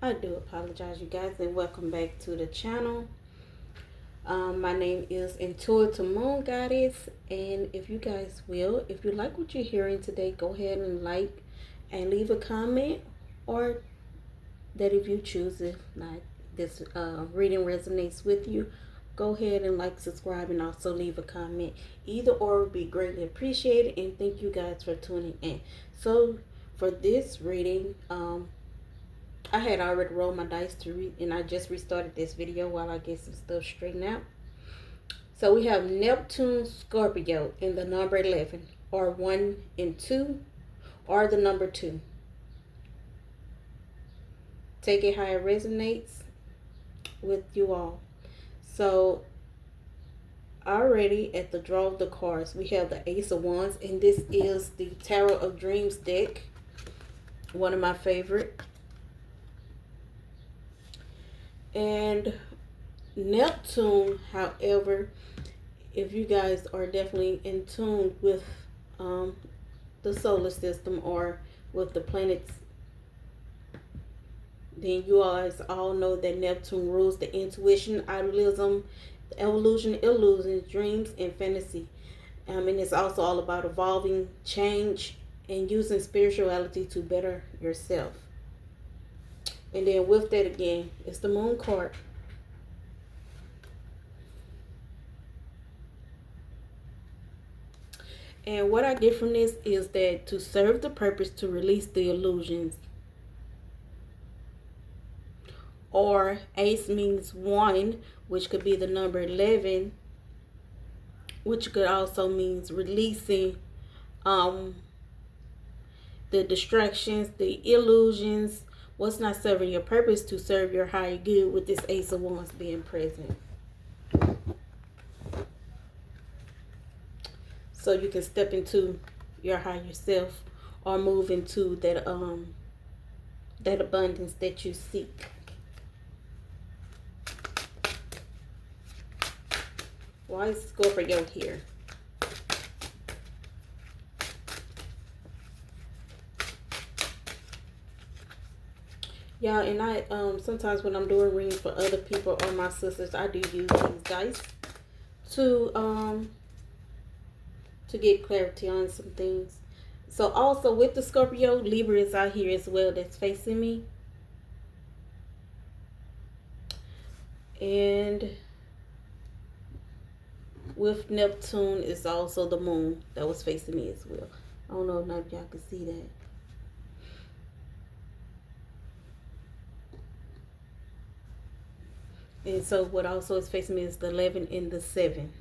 I do apologize, you guys, and welcome back to the channel. My name is Intuitive-da-MoonGoddess, and if you guys will, if you like what you're hearing today, go ahead and like and leave a comment, or that if you choose, if not, this reading resonates with you, go ahead and like, subscribe, and also leave a comment. Either or would be greatly appreciated, and thank you guys for tuning in. So for this reading, I had already rolled my dice to read, and I just restarted this video while I get some stuff straightened out. So we have Neptune Scorpio in the number 11, or 1 and 2, or the number 2. Take it how it resonates with you all. So already at the draw of the cards, we have the Ace of Wands, and this is the Tarot of Dreams deck, one of my favorite. And Neptune, however, if you guys are definitely in tune with the solar system or with the planets, then you guys all know that Neptune rules the intuition, idealism, evolution, illusions, dreams, and fantasy. And it's also all about evolving, change, and using spirituality to better yourself. And then with that again, it's the Moon card. And what I get from this is that to serve the purpose, to release the illusions. Or Ace means 1, which could be the number 11, which could also means releasing the distractions, the illusions, what's not serving your purpose, to serve your higher good, with this Ace of Wands being present. So you can step into your higher self, or move into that that abundance that you seek. Why is Scorpio here? Yeah, and I sometimes when I'm doing readings for other people or my sisters, I do use these dice to get clarity on some things. So also with the Scorpio, Libra is out here as well, that's facing me. And with Neptune is also the Moon that was facing me as well. I don't know if y'all can see that. And so what also is facing me is the 11 and the 7.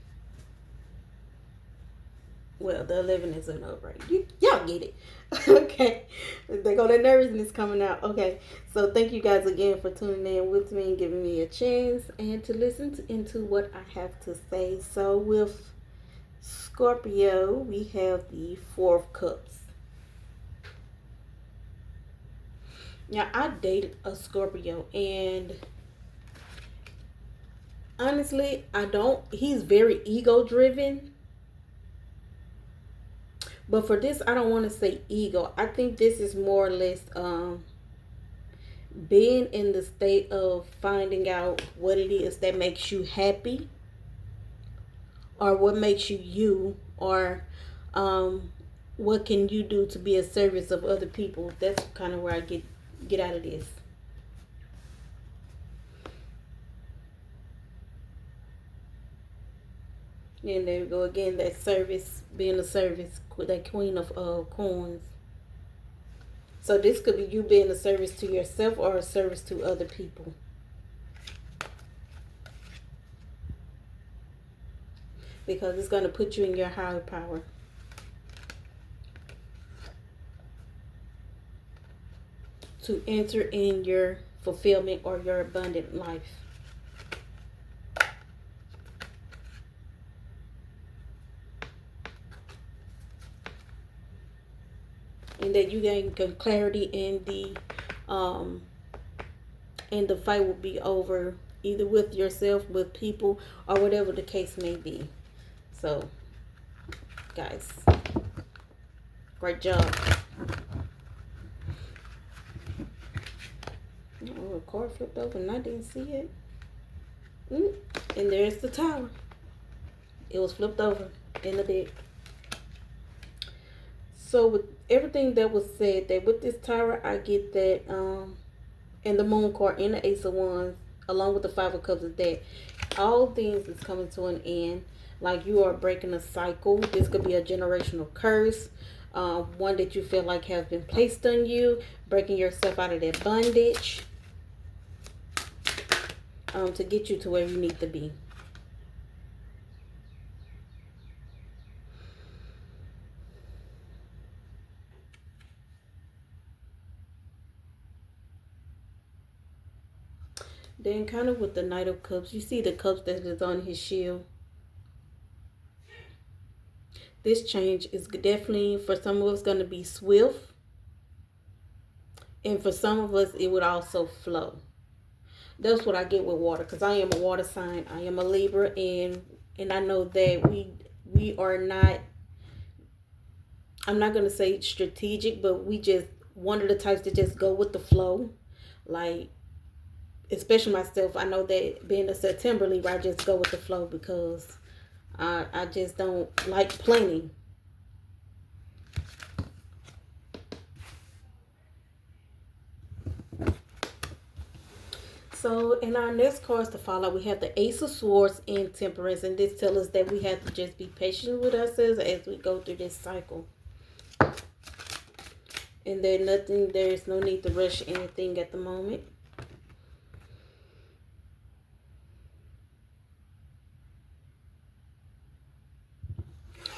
Well, the 11 is an upright. Y'all get it. Okay. They got that nervousness coming out. Okay. So thank you guys again for tuning in with me and giving me a chance and to listen into what I have to say. So with Scorpio, we have the 4 of Cups. Now, I dated a Scorpio, and honestly, he's very ego driven. But for this, I don't want to say ego. I think this is more or less being in the state of finding out what it is that makes you happy, or what makes you you, or what can you do to be a service of other people. That's kind of where I get out of this. And there we go again, that service, being a service, that Queen of Coins. So this could be you being a service to yourself or a service to other people. Because it's going to put you in your higher power. To enter in your fulfillment or your abundant life. And that you gain clarity in the fight will be over, either with yourself, with people, or whatever the case may be. So guys, great job. Oh, a card flipped over and I didn't see it. And there's the Tower. It was flipped over in the deck. So with everything that was said, that with this Tower, I get that, and the Moon card and the Ace of Wands, along with the Five of Cups, is that all things is coming to an end. Like you are breaking a cycle. This could be a generational curse, one that you feel like has been placed on you, breaking yourself out of that bondage, to get you to where you need to be. Then kind of with the Knight of Cups, you see the cups that is on his shield. This change is definitely, for some of us, going to be swift. And for some of us, it would also flow. That's what I get with water, because I am a water sign. I am a Libra, and I know that we are not, I'm not going to say strategic, but we just one of the types that just go with the flow. Like, especially myself, I know that being a September Libra, I just go with the flow because I just don't like planning. So in our next cards to follow, we have the Ace of Swords and Temperance. And this tells us that we have to just be patient with ourselves as we go through this cycle. And there is no need to rush anything at the moment.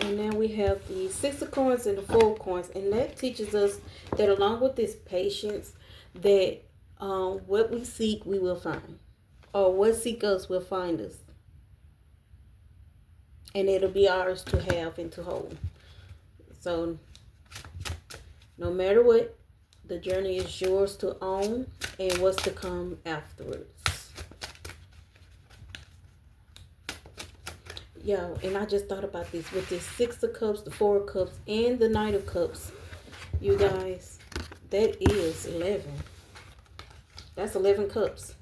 And then we have the Six of Coins and the Four of Coins. And that teaches us that along with this patience, that what we seek, we will find. Or what seek us will find us. And it'll be ours to have and to hold. So, no matter what, the journey is yours to own, and what's to come afterwards. Yeah, and I just thought about this. With this Six of Cups, the Four of Cups, and the Knight of Cups, you guys, that is 11. That's 11 cups.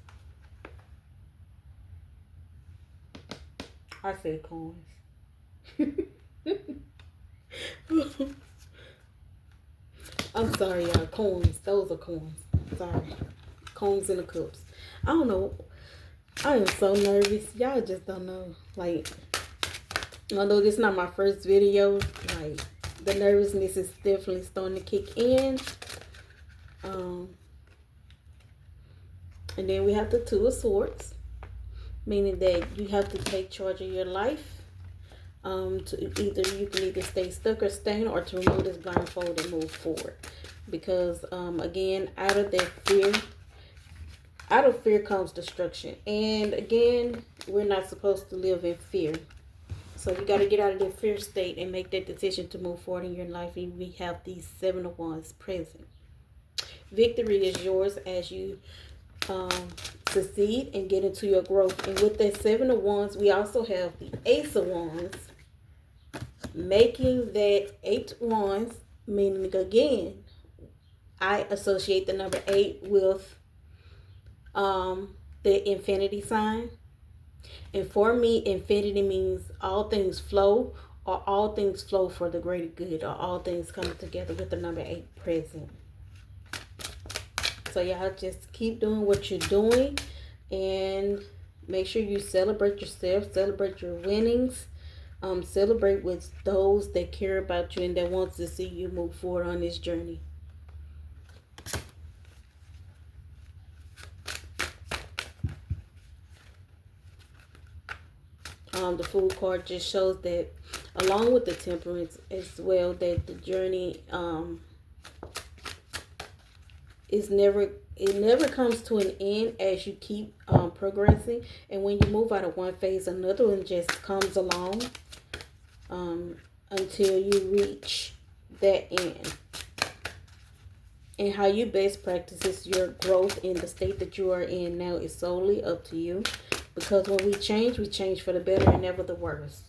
I said coins. I'm sorry, y'all. Coins. Those are coins. Sorry. Coins in the cups. I don't know. I am so nervous. Y'all just don't know. Like, although this is not my first video, like, the nervousness is definitely starting to kick in. And then we have the Two of Swords, meaning that you have to take charge of your life. You can either stay stuck or stand, or to remove this blindfold and move forward. Because again, out of fear comes destruction. And again, we're not supposed to live in fear. So you got to get out of that fear state and make that decision to move forward in your life. And we have these Seven of Wands present. Victory is yours as you succeed and get into your growth. And with that Seven of Wands, we also have the Ace of Wands, making that 8 wands, meaning again, I associate the number 8 with the infinity sign. And for me, infinity means all things flow, or all things flow for the greater good, or all things come together with the number 8 present. So y'all just keep doing what you're doing, and make sure you celebrate yourself, celebrate your winnings, celebrate with those that care about you and that wants to see you move forward on this journey. The Fool card just shows that, along with the Temperance as well, that the journey it never comes to an end as you keep progressing. And when you move out of one phase, another one just comes along until you reach that end. And how you best practice your growth in the state that you are in now is solely up to you. Because when we change for the better and never the worse.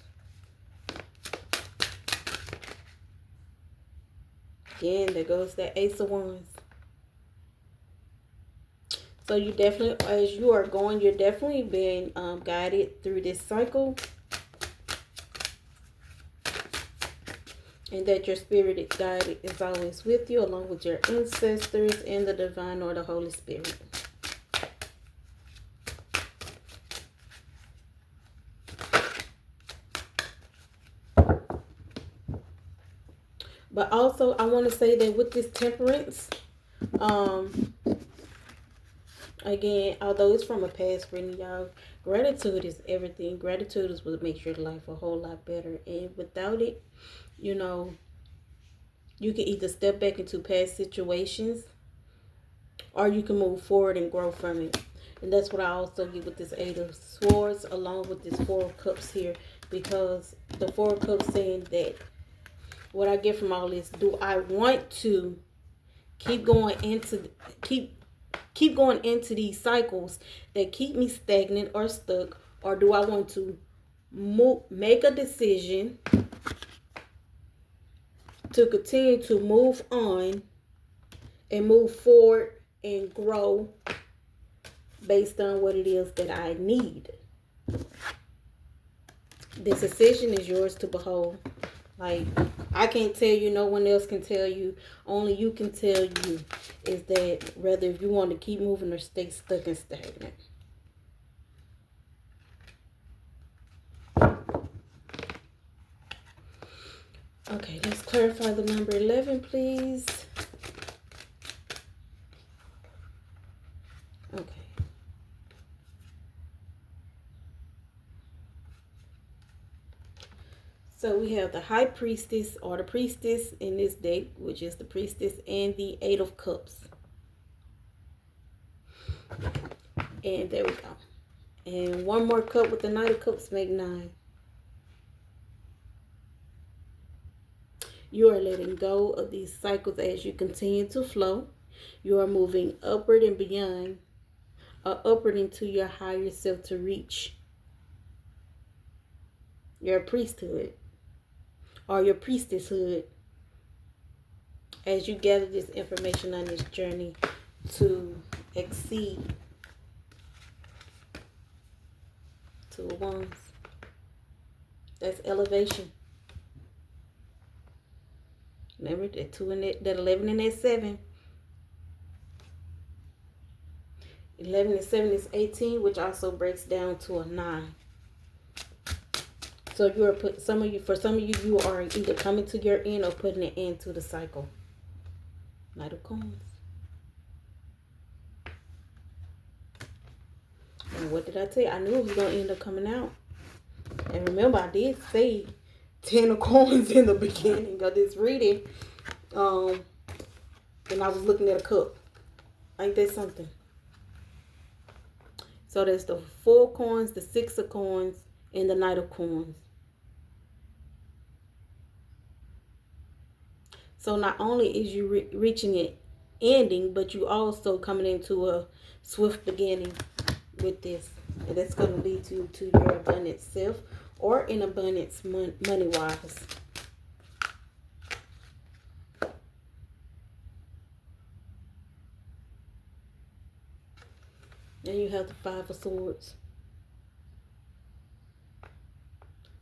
Again, there goes that Ace of Wands. So you definitely, as you are going, you're definitely being guided through this cycle. And that your spirit guide is always with you, along with your ancestors and the divine or the Holy Spirit. But also, I want to say that with this temperance, again, although it's from a past reading, y'all, gratitude is everything. Gratitude is what makes your life a whole lot better. And without it, you know, you can either step back into past situations, or you can move forward and grow from it. And that's what I also get with this Eight of Swords, along with this Four of Cups here. Because the Four of Cups saying that, what I get from all this, do I want to keep going into these cycles that keep me stagnant or stuck, or do I want to make a decision to continue to move on and move forward and grow based on what it is that I need? This decision is yours to behold. Like, I can't tell you, no one else can tell you, only you can tell you, is that whether if you want to keep moving or stay stuck and stagnant. Okay, let's clarify the number 11, please. Okay. So we have the High Priestess, or the Priestess in this deck, which is the Priestess, and the Eight of Cups. And there we go. And one more cup with the Knight of Cups make 9. You are letting go of these cycles as you continue to flow. You are moving upward and beyond, or upward into your higher self to reach your priesthood or your priestesshood, as you gather this information on this journey to exceed. Two of Wands. That's elevation. Remember that 2 and that 11 and that 7. 11 and 7 is 18, which also breaks down to a 9. So you are for some of you, you are either coming to your end or putting an end to the cycle. Knight of Coins. And what did I tell you? I knew it was going to end up coming out. And remember, I did say 10 of Coins in the beginning of this reading. And I was looking at a cup. Ain't that something? So there's the 4 of Coins, the 6 of Coins, and the Knight of Coins. So not only is you reaching it ending, but you also coming into a swift beginning with this. And that's going to lead you to your abundant self, or in abundance money-wise. And you have the 5 of Swords.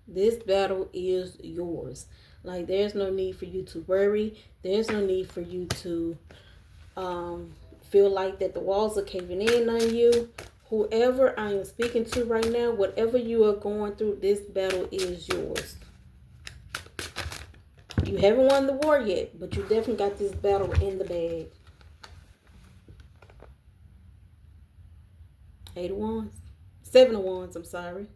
This battle is yours. Like, there's no need for you to worry. There's no need for you to feel like that the walls are caving in on you. Whoever I am speaking to right now, whatever you are going through, this battle is yours. You haven't won the war yet, but you definitely got this battle in the bag. 8 of Wands. 7 of Wands, I'm sorry.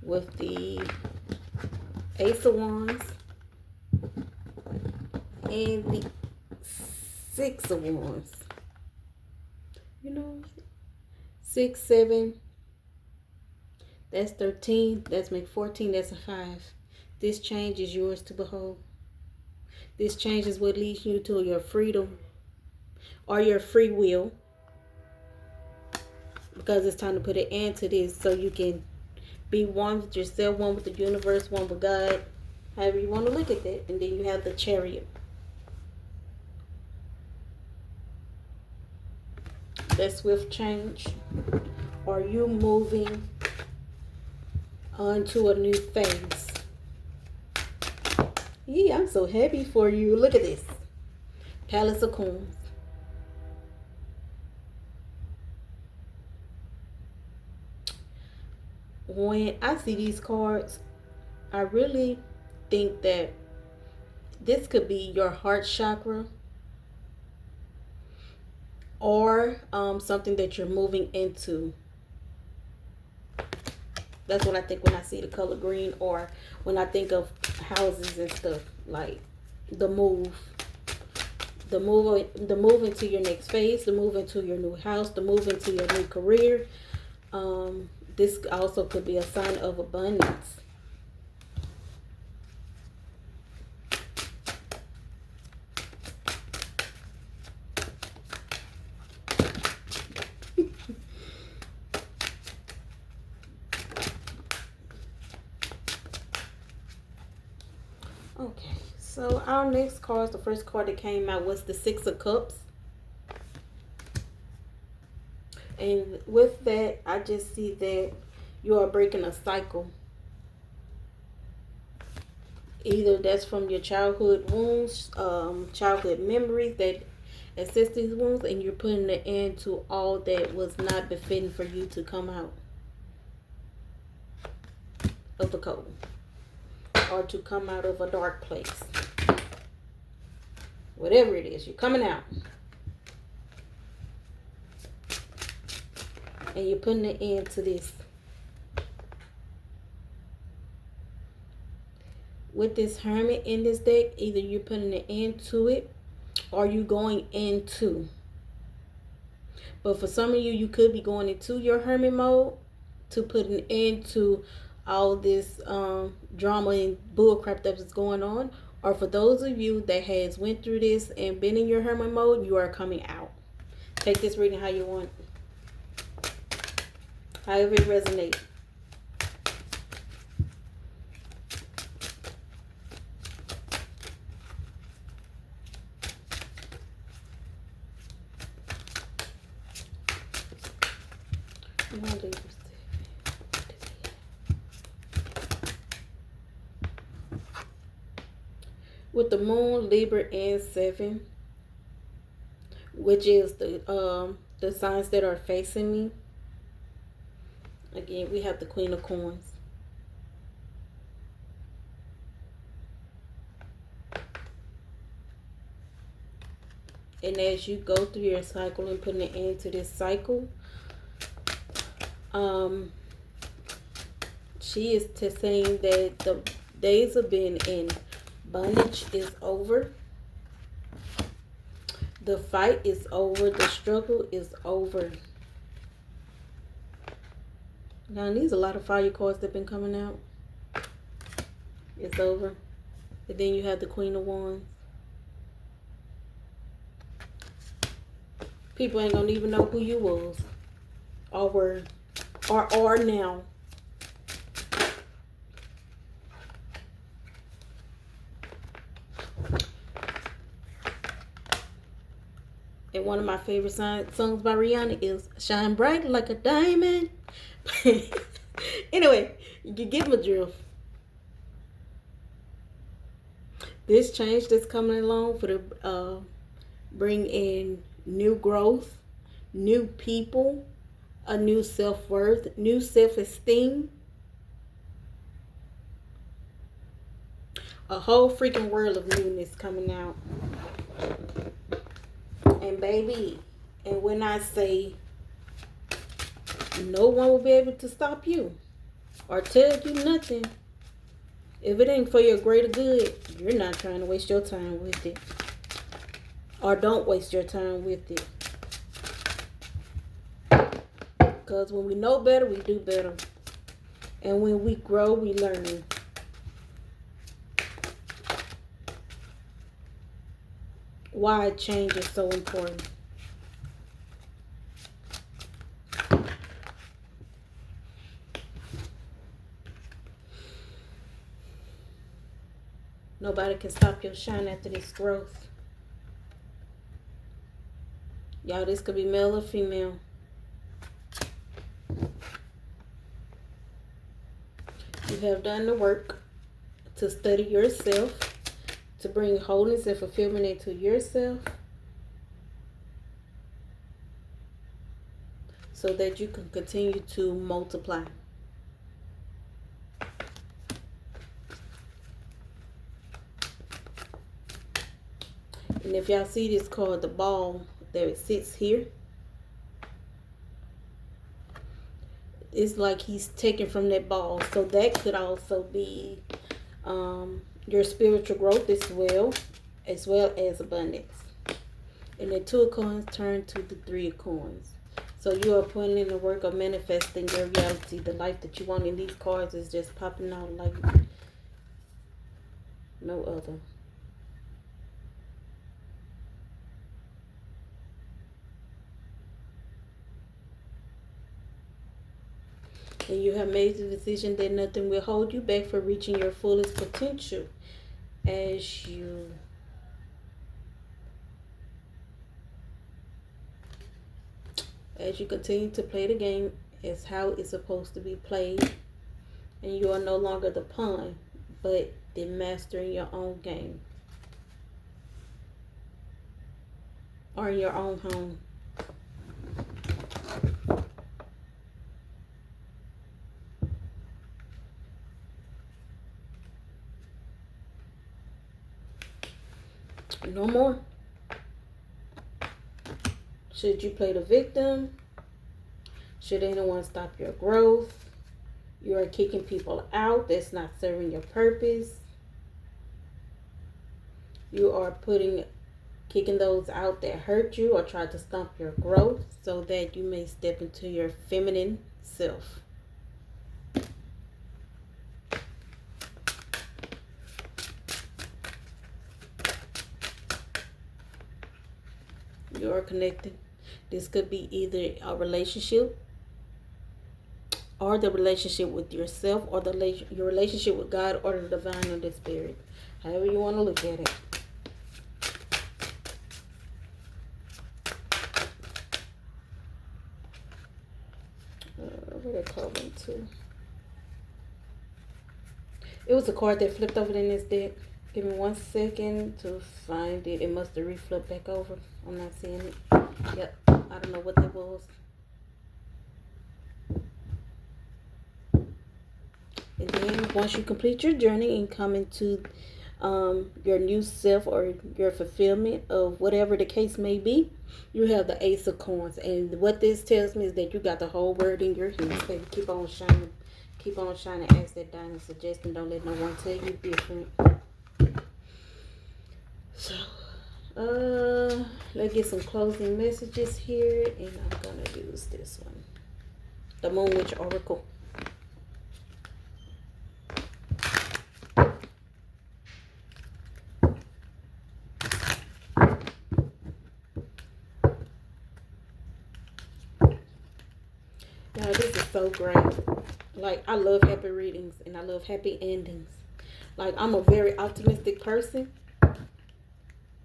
With the Ace of Wands and the 6 of Wands. You know, 6, 7, that's 13. That's make 14. That's a 5. This change is yours to behold. This change is what leads you to your freedom or your free will, because it's time to put an end to this, so you can be one with yourself, one with the universe, one with God, however you want to look at that. And then you have the Chariot. that swift change? Are you moving onto a new phase? Yeah, I'm so happy for you. Look at this. Palace of Coins. When I see these cards, I really think that this could be your heart chakra, or something that you're moving into. That's what I think when I see the color green, or when I think of houses and stuff, like the move. The move into your next phase, the move into your new house, the move into your new career. This also could be a sign of abundance. Okay, so our next card, the first card that came out was the Six of Cups. And with that, I just see that you are breaking a cycle. Either that's from your childhood wounds, childhood memories that assist these wounds, and you're putting an end to all that was not befitting for you to come out of the cold, or to come out of a dark place. Whatever it is, you're coming out. And you're putting an end to this. With this Hermit in this deck, either you're putting an end to it, or you going into. But for some of you, you could be going into your Hermit mode to put an end to all this drama and bullcrap that is going on. Or for those of you that has went through this and been in your Hermit mode, you are coming out. Take this reading how you want. However it resonates. With the Moon, Libra, and 7, which is the signs that are facing me. Again, we have the Queen of Coins. And as you go through your cycle and putting an end to this cycle, she is saying that the days of being in bondage is over. The fight is over. The struggle is over. Now, these are a lot of fire cards that have been coming out. It's over. And then you have the Queen of Wands. People ain't gonna even know who you was, or were, or are now. And one of my favorite songs by Rihanna is "Shine Bright Like a Diamond." Anyway, you get my drift. This change that's coming along for the bring in new growth, new people, a new self-worth, new self-esteem, a whole freaking world of newness coming out. And baby, and when I say no one will be able to stop you or tell you nothing, if it ain't for your greater good, you're not trying to waste your time with it. Or don't waste your time with it. Because when we know better, we do better. And when we grow, we learn. Why change is so important. Nobody can stop your shine after this growth. Y'all, this could be male or female. You have done the work to study yourself, to bring wholeness and fulfillment into yourself, so that you can continue to multiply. And if y'all see this card, the ball, there it sits here. It's like he's taken from that ball. So that could also be your spiritual growth as well as abundance. And the 2 of coins turn to the 3 of coins. So you are putting in the work of manifesting your reality, the life that you want. And these cards is just popping out like no other. And you have made the decision that nothing will hold you back from reaching your fullest potential as you continue to play the game as how it's supposed to be played. And you are no longer the pawn, but the master in your own game. Or in your own home. No more. Should you play the victim? Should anyone stop your growth? You are kicking people out that's not serving your purpose. You are kicking those out that hurt you or try to stump your growth so that you may step into your feminine self. You are connected. This could be either a relationship or the relationship with yourself or your relationship with God or the divine or the spirit. However you want to look at it. Where they call them to? It was a card that flipped over in this deck. Give me 1 second to find it. It must have reflipped back over. I'm not seeing it. Yep. I don't know what that was. And then once you complete your journey and come into your new self or your fulfillment of whatever the case may be, you have the Ace of Coins. And what this tells me is that you got the whole world in your hands, baby. Keep on shining. Keep on shining. Ask that diamond suggestion. Don't let no one tell you different. So, let's get some closing messages here. And I'm going to use this one. The Moon Witch Oracle. Now, this is so great. Like, I love happy readings and I love happy endings. Like, I'm a very optimistic person.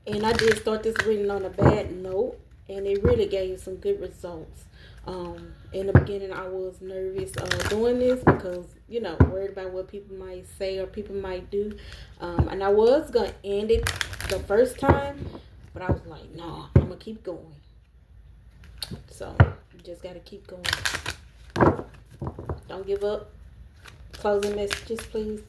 And I did start this reading on a bad note. And it really gave some good results. In the beginning, I was nervous doing this because, you know, worried about what people might say or people might do. And I was going to end it the first time. But I was like, no, I'm going to keep going. So, you just got to keep going. Don't give up. Closing messages, please.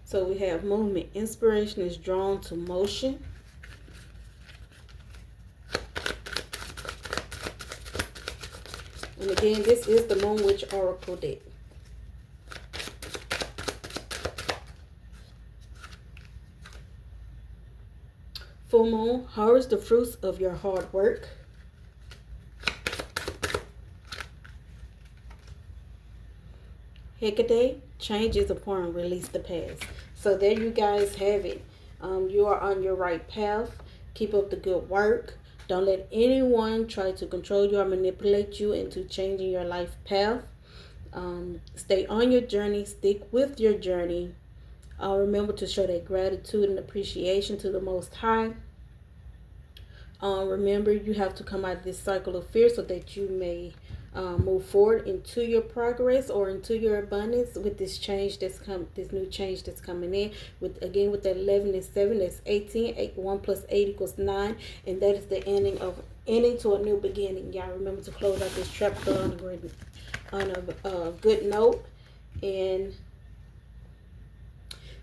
So we have movement. Inspiration is drawn to motion. And again, this is the Moon Witch Oracle deck. Full moon, harvest the fruits of your hard work. Hecate, change is upon, release the past. So there you guys have it. You are on your right path. Keep up the good work. Don't let anyone try to control you or manipulate you into changing your life path. Stay on your journey. Stick with your journey. Remember to show that gratitude and appreciation to the Most High. Remember, you have to come out of this cycle of fear so that you may move forward into your progress or into your abundance with this change this new change that's coming in. With that 11 and 7, that's 18. 1 plus 8 equals 9, and that is the ending to a new beginning. Y'all remember to close out this chapter on a good note and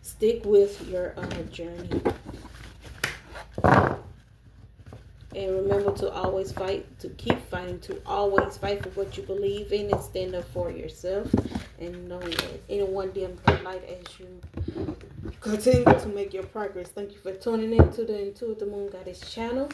stick with your journey. And remember to always fight, to keep fighting, to always fight for what you believe in and stand up for yourself. And don't let anyone dim the light as you continue to make your progress. Thank you for tuning in to the Intuitive-da-MoonGoddess channel.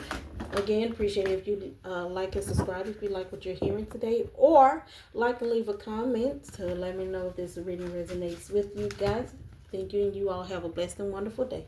Again, appreciate it if you like and subscribe if you like what you're hearing today. Or like and leave a comment to let me know if this reading resonates with you guys. Thank you, and you all have a blessed and wonderful day.